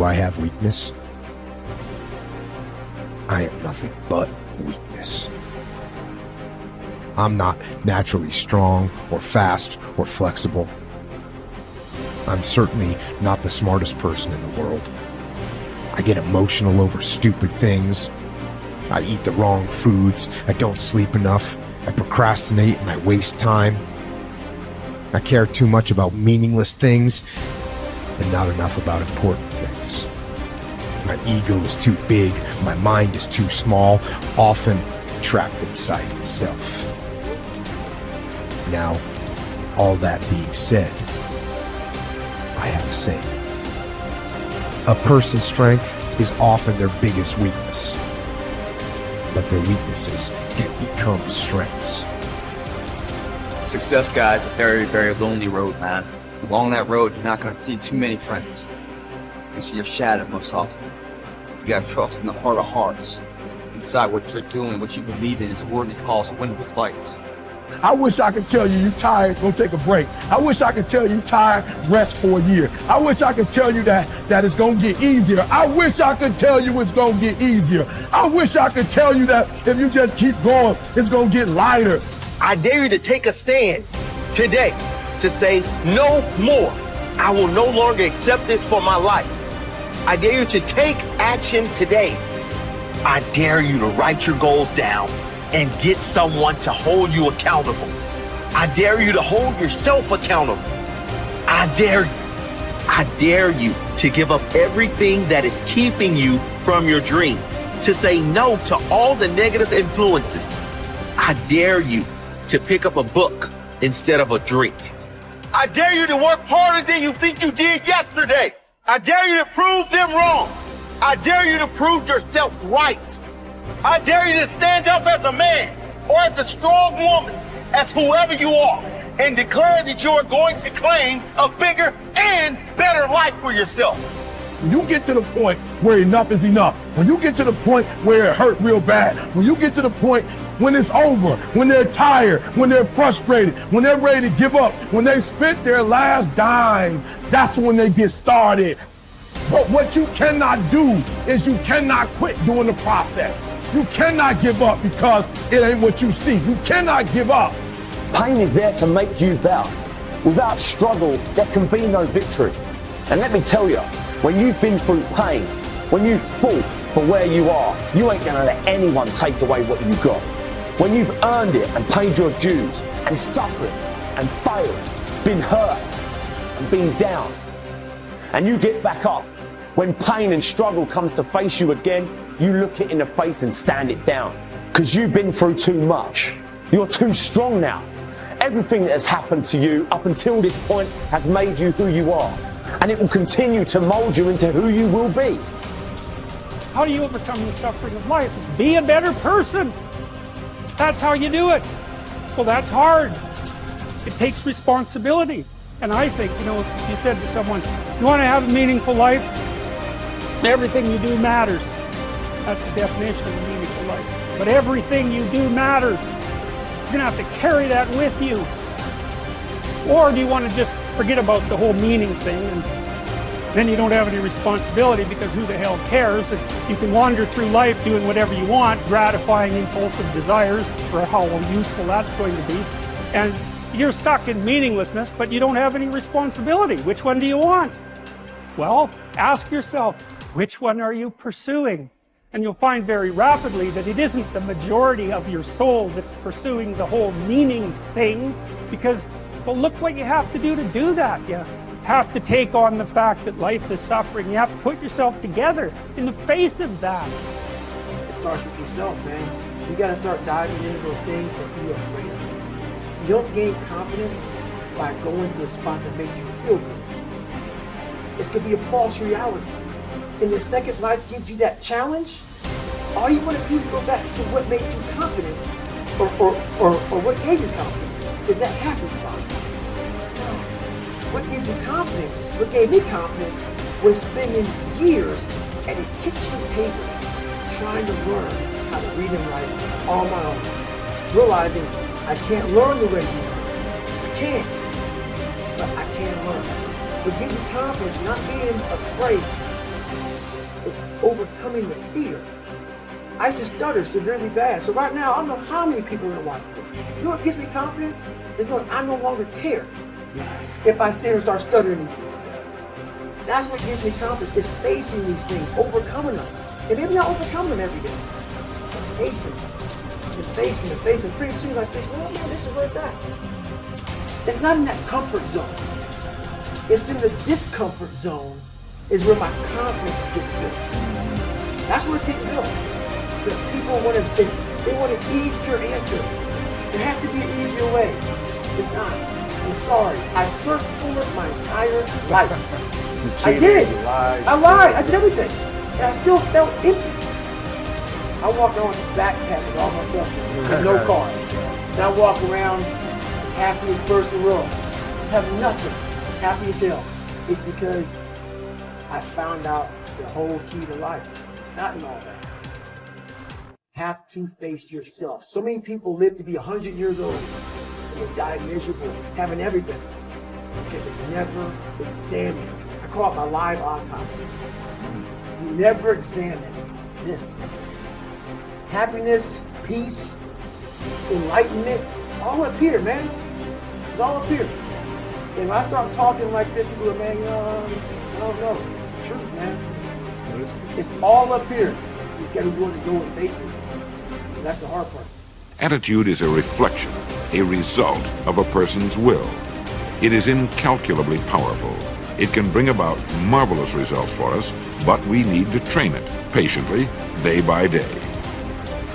I have weakness? I am nothing but weakness. I'm not naturally strong or fast or flexible. I'm certainly not the smartest person in the world. I get emotional over stupid things. I eat the wrong foods. I don't sleep enough. I procrastinate and I waste time. I care too much about meaningless things and not enough about important things. My ego is too big. My mind is too small, often trapped inside itself. Now, all that being said, I have a saying. A person's strength is often their biggest weakness, but their weaknesses can become strengths. Success, guys, a very, very lonely road, man. Along that road, you're not going to see too many friends. You see your shadow most often. You got to trust in the heart of hearts. Inside what you're doing, what you believe in is a worthy cause, a winnable fight. I wish I could tell you you're tired, go take a break. I wish I could tell you tired, rest for a year. I wish I could tell you that it's gonna get easier. I wish I could tell you it's gonna get easier. I wish I could tell you that if you just keep going, it's gonna get lighter. I dare you to take a stand today to say no more. I will no longer accept this for my life. I dare you to take action today. I dare you to write your goals down and get someone to hold you accountable. I dare you to hold yourself accountable. I dare you to give up everything that is keeping you from your dream, to say no to all the negative influences. I dare you to pick up a book instead of a drink. I dare you to work harder than you think you did yesterday. I dare you to prove them wrong. I dare you to prove yourself right. I dare you to stand up as a man or as a strong woman, as whoever you are, and declare that you are going to claim a bigger and better life for yourself. When you get to the point where enough is enough, when you get to the point where it hurt real bad, when you get to the point when it's over, when they're tired, when they're frustrated, when they're ready to give up, when they spent their last dime, that's when they get started. But what you cannot do is you cannot quit during the process. You cannot give up because it ain't what you see. You cannot give up. Pain is there to make you better. Without struggle, there can be no victory. And let me tell you, when you've been through pain, when you've fought for where you are, you ain't gonna let anyone take away what you got. When you've earned it and paid your dues and suffered and failed, been hurt and been down, and you get back up, when pain and struggle comes to face you again, you look it in the face and stand it down. Because you've been through too much. You're too strong now. Everything that has happened to you up until this point has made you who you are. And it will continue to mold you into who you will be. How do you overcome the suffering of life? Is be a better person. That's how you do it. Well, that's hard. It takes responsibility. And I think, if you said to someone, you want to have a meaningful life? Everything you do matters. That's the definition of a meaningful life. But everything you do matters. You're going to have to carry that with you. Or do you want to just forget about the whole meaning thing and then you don't have any responsibility because who the hell cares? And you can wander through life doing whatever you want, gratifying impulsive desires for how useful that's going to be. And you're stuck in meaninglessness, but you don't have any responsibility. Which one do you want? Well, ask yourself, which one are you pursuing? And you'll find very rapidly that it isn't the majority of your soul that's pursuing the whole meaning thing, because, well, look what you have to do that. You have to take on the fact that life is suffering. You have to put yourself together in the face of that. It starts with yourself, man. You gotta start diving into those things that you're afraid of. You don't gain confidence by going to the spot that makes you feel good. It's gonna be a false reality. And the second life gives you that challenge, all you want to do is go back to what made you confidence, or what gave you confidence, is that happy spot. No. What gives you confidence, what gave me confidence, was spending years at a kitchen table trying to learn how to read and write on my own. Realizing I can't learn the way you learn. I can't, but I can learn. What gives you confidence, not being afraid It's overcoming the fear. I used to stutter severely bad. So right now, I don't know how many people are gonna watch this. You know what gives me confidence? Is knowing I no longer care if I sit here and start stuttering anymore. That's what gives me confidence, is facing these things, overcoming them. And maybe not overcoming them every day, but facing them. And facing and facing. Pretty soon like this, oh man, this is where it's at. It's not in that comfort zone. It's in the discomfort zone is where my confidence is getting built. That's where it's getting built. But people want they want an easier answer. There has to be an easier way. It's not. I'm sorry. I searched for it my entire life. I did. I lied. I did everything. And I still felt empty. I walk around with a backpack with all my stuff and no car. And I walk around happiest person in the world. Have nothing. Happy as hell. It's because I found out the whole key to life. It's not in all that. Have to face yourself. So many people live to be 100 years old and they die miserable, having everything, because they never examine. I call it my live autopsy. You never examine this. Happiness, peace, enlightenment, it's all up here, man. It's all up here. And when I start talking like this, people are, man, I don't know. It's the truth, man. It's all up here. You just got to be willing to go and face it. And that's the hard part. Attitude is a reflection, a result of a person's will. It is incalculably powerful. It can bring about marvelous results for us, but we need to train it patiently, day by day.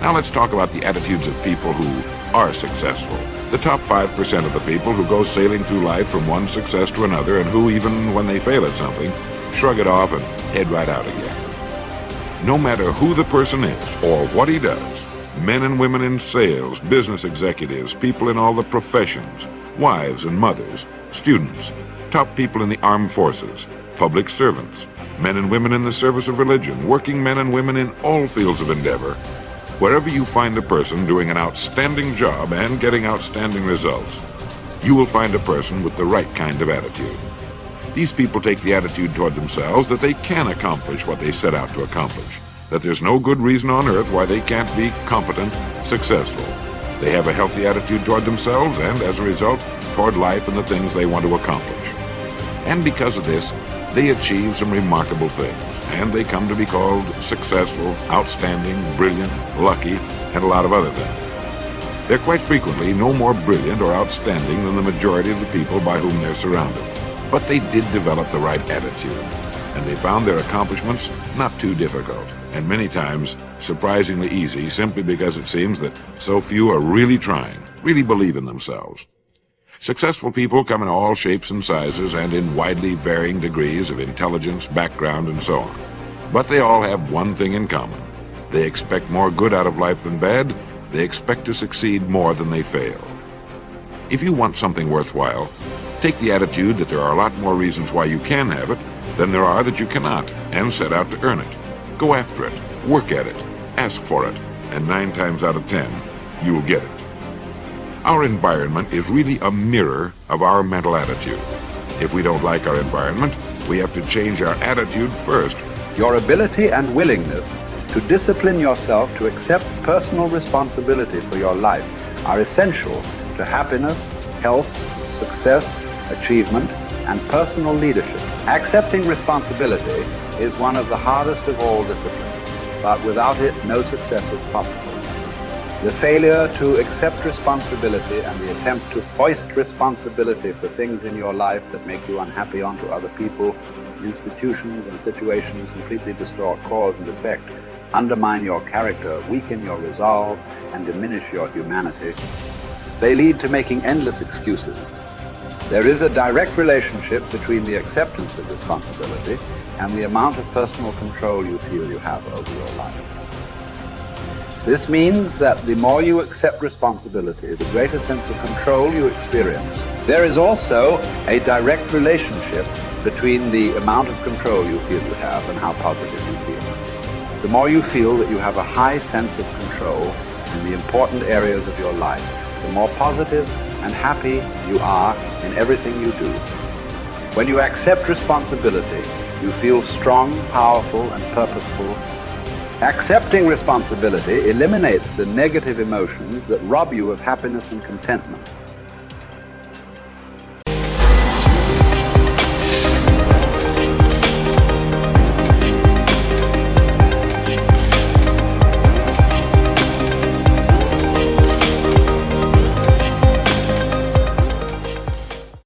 Now let's talk about the attitudes of people who are successful. The top 5% of the people who go sailing through life from one success to another and who, even when they fail at something, shrug it off and head right out again. No matter who the person is or what he does, men and women in sales, business executives, people in all the professions, wives and mothers, students, top people in the armed forces, public servants, men and women in the service of religion, working men and women in all fields of endeavor, wherever you find a person doing an outstanding job and getting outstanding results, you will find a person with the right kind of attitude. These people take the attitude toward themselves that they can accomplish what they set out to accomplish, that there's no good reason on earth why they can't be competent, successful. They have a healthy attitude toward themselves and, as a result, toward life and the things they want to accomplish. And because of this, they achieve some remarkable things, and they come to be called successful, outstanding, brilliant, lucky, and a lot of other things. They're quite frequently no more brilliant or outstanding than the majority of the people by whom they're surrounded. But they did develop the right attitude, and they found their accomplishments not too difficult, and many times surprisingly easy, simply because it seems that so few are really trying, really believe in themselves. Successful people come in all shapes and sizes and in widely varying degrees of intelligence, background, and so on. But they all have one thing in common. They expect more good out of life than bad. They expect to succeed more than they fail. If you want something worthwhile, take the attitude that there are a lot more reasons why you can have it than there are that you cannot, and set out to earn it. Go after it, work at it, ask for it, and 9 times out of 10, you'll get it. Our environment is really a mirror of our mental attitude. If we don't like our environment, we have to change our attitude first. Your ability and willingness to discipline yourself to accept personal responsibility for your life are essential to happiness, health, success, achievement, and personal leadership. Accepting responsibility is one of the hardest of all disciplines, but without it, no success is possible. The failure to accept responsibility and the attempt to foist responsibility for things in your life that make you unhappy onto other people, institutions, and situations completely distort cause and effect, undermine your character, weaken your resolve, and diminish your humanity. They lead to making endless excuses. There is a direct relationship between the acceptance of responsibility and the amount of personal control you feel you have over your life. This means that the more you accept responsibility, the greater sense of control you experience. There is also a direct relationship between the amount of control you feel you have and how positive you feel. The more you feel that you have a high sense of control in the important areas of your life, the more positive and happy you are in everything you do. When you accept responsibility, You feel strong, powerful, and purposeful. Accepting responsibility eliminates the negative emotions that rob you of happiness and contentment.